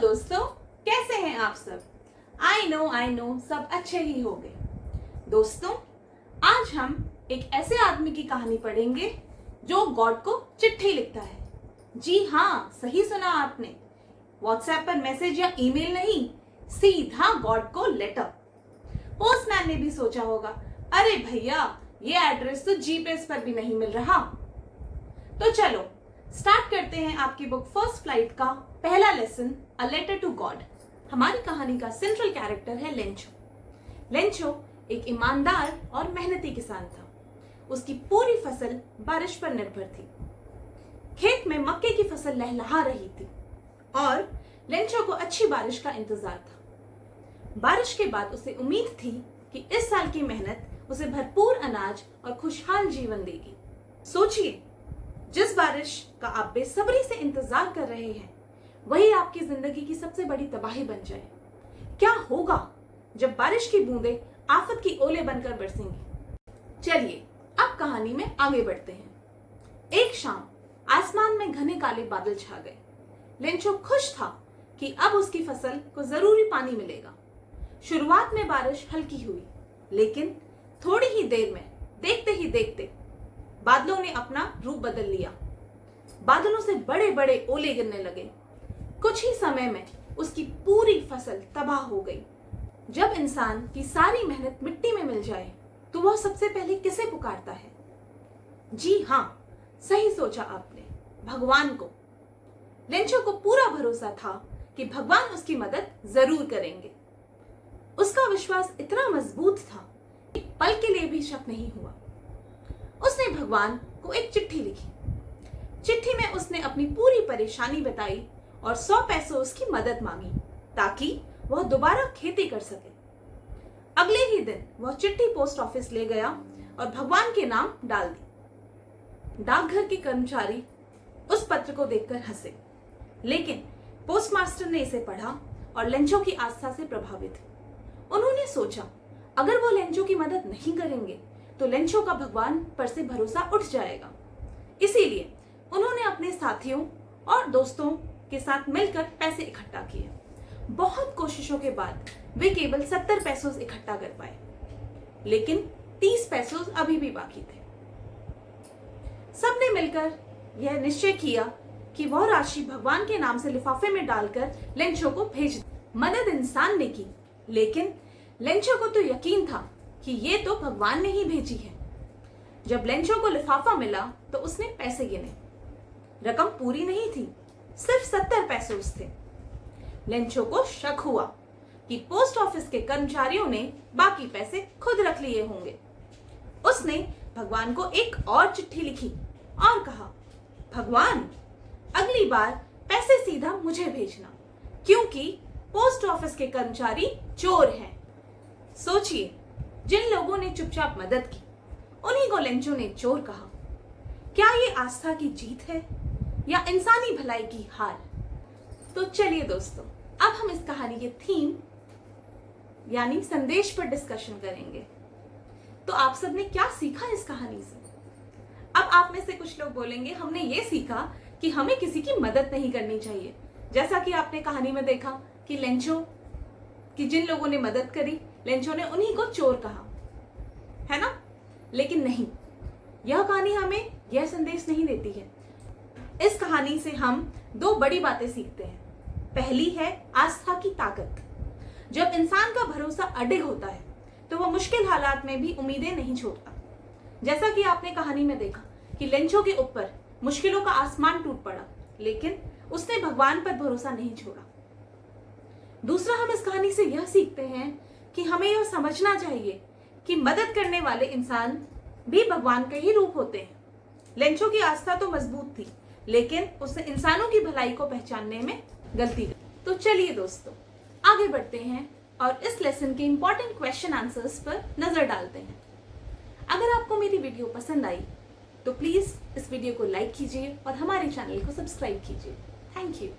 दोस्तों, कैसे हैं आप सब? आई नो सब अच्छे ही होंगे। दोस्तों, आज हम एक ऐसे आदमी की कहानी पढ़ेंगे जो गॉड को चिट्ठी लिखता है। जी हाँ, सही सुना आपने। व्हाट्सएप पर मैसेज या ईमेल नहीं, सीधा गॉड को लेटर। पोस्टमैन ने भी सोचा होगा, अरे भैया ये एड्रेस तो जीपीएस पर भी नहीं मिल रहा। तो चलो स्टार्ट करते हैं आपकी बुक फर्स्ट फ्लाइट का पहला lesson, a letter to God. हमारी कहानी का सेंट्रल कैरेक्टर है लेंचो। लेंचो एक ईमानदार और मेहनती किसान था। उसकी पूरी फसल बारिश पर निर्भर थी। खेत में मक्के की फसल लहलहा रही थी और लेंचो को अच्छी बारिश का इंतजार था। बारिश के बाद उसे उम्मीद थी कि इस साल की मेहनत उसे भरपूर अनाज और खुशहाल जीवन देगी। सोचिए, जिस बारिश का आप बेसब्री से इंतजार कर रहे हैं वही आपकी जिंदगी की सबसे बड़ी तबाही बन जाए। क्या होगा जब बारिश की बूंदें आफत की ओले बनकर बरसेंगी? चलिए अब कहानी में आगे बढ़ते हैं। एक शाम आसमान में घने काले बादल छा गए। लेंचो खुश था कि अब उसकी फसल को जरूरी पानी मिलेगा। शुरुआत में बारिश हल्की हुई, लेकिन थोड़ी ही देर में देखते ही देखते बादलों ने अपना रूप बदल लिया। बादलों से बड़े बड़े ओले गिरने लगे। कुछ ही समय में उसकी पूरी फसल तबाह हो गई। जब इंसान की सारी मेहनत मिट्टी में मिल जाए तो वह सबसे पहले किसे पुकारता है? जी हाँ, सही सोचा आपने, भगवान को। लेंचो को पूरा भरोसा था कि भगवान उसकी मदद जरूर करेंगे। उसका विश्वास इतना मजबूत था कि पल के लिए भी शक नहीं हुआ। उसने भगवान को एक चिट्ठी लिखी। चिट्ठी में उसने अपनी पूरी परेशानी बताई और 100 पैसों उसकी मदद मांगी ताकि वह दोबारा खेती कर सके। अगले ही दिन वह चिट्ठी पोस्ट ऑफिस ले गया और भगवान के नाम डाल दी। डाकघर के कर्मचारी उस पत्र को देखकर हंसे, लेकिन पोस्टमास्टर ने इसे पढ़ा और लेंचो की आस्था से प्रभावित। उन्होंने सोचा, अगर वो लेंचो की मदद नहीं करेंगे तो लेंचो का भगवान पर से भरोसा उठ जाएगा। इसीलिए उन्होंने अपने साथियों और दोस्तों के साथ मिलकर पैसे इकट्ठा किए। बहुत कोशिशों के बाद वे केवल 70 पैसों इकट्ठा कर पाए, लेकिन 30 पैसों अभी भी बाकी थे। सबने मिलकर यह निश्चय किया कि वह राशि भगवान के नाम से लिफाफे में डालकर लेंचो को भेज दी। मदद इंसान ने की, लेकिन लेंचो को तो यकीन था कि ये तो भगवान ने ही भेजी है। जब लेंचो को लिफाफा मिला तो उसने पैसे गिने। रकम पूरी नहीं थी, सिर्फ 70 पैसे थे। लेंचो को शक हुआ कि पोस्ट ऑफिस के कर्मचारियों ने बाकी पैसे खुद रख लिए होंगे। उसने भगवान को एक और चिट्ठी लिखी और कहा, भगवान, अगली बार पैसे सीधा मुझे भेजना, क्योंकि पोस्ट ऑफिस के कर्मचारी चोर हैं। सोचिए, जिन लोगों ने चुपचाप मदद की उन्हीं को लेंचो ने चोर कहा। क्या ये आस्था की जीत है या इंसानी भलाई की हार? तो चलिए दोस्तों, अब हम इस कहानी के थीम यानी संदेश पर डिस्कशन करेंगे। तो आप सबने क्या सीखा इस कहानी से? अब आप में से कुछ लोग बोलेंगे, हमने ये सीखा कि हमें किसी की मदद नहीं करनी चाहिए। जैसा कि आपने कहानी में देखा कि लेंचो कि जिन लोगों ने मदद करी, लेंचो ने उन्हीं को चोर कहा, है ना? लेकिन नहीं, यह कहानी हमें यह संदेश नहीं देती है। इस कहानी से हम 2 बड़ी बातें सीखते हैं। पहली है आस्था की ताकत। जब इंसान का भरोसा अडिग होता है तो वह मुश्किल हालात में भी उम्मीदें नहीं छोड़ता। जैसा कि आपने कहानी में देखा कि लेंचो के ऊपर मुश्किलों का आसमान टूट पड़ा, लेकिन उसने भगवान पर भरोसा नहीं छोड़ा। दूसरा, हम इस कहानी से यह सीखते हैं कि हमें यह समझना चाहिए कि मदद करने वाले इंसान भी भगवान के ही रूप होते हैं। लेंचो की आस्था तो मजबूत थी, लेकिन उसने इंसानों की भलाई को पहचानने में गलती की। तो चलिए दोस्तों, आगे बढ़ते हैं और इस लेसन के इंपॉर्टेंट क्वेश्चन आंसर्स पर नजर डालते हैं। अगर आपको मेरी वीडियो पसंद आई तो प्लीज इस वीडियो को लाइक कीजिए और हमारे चैनल को सब्सक्राइब कीजिए। Thank you.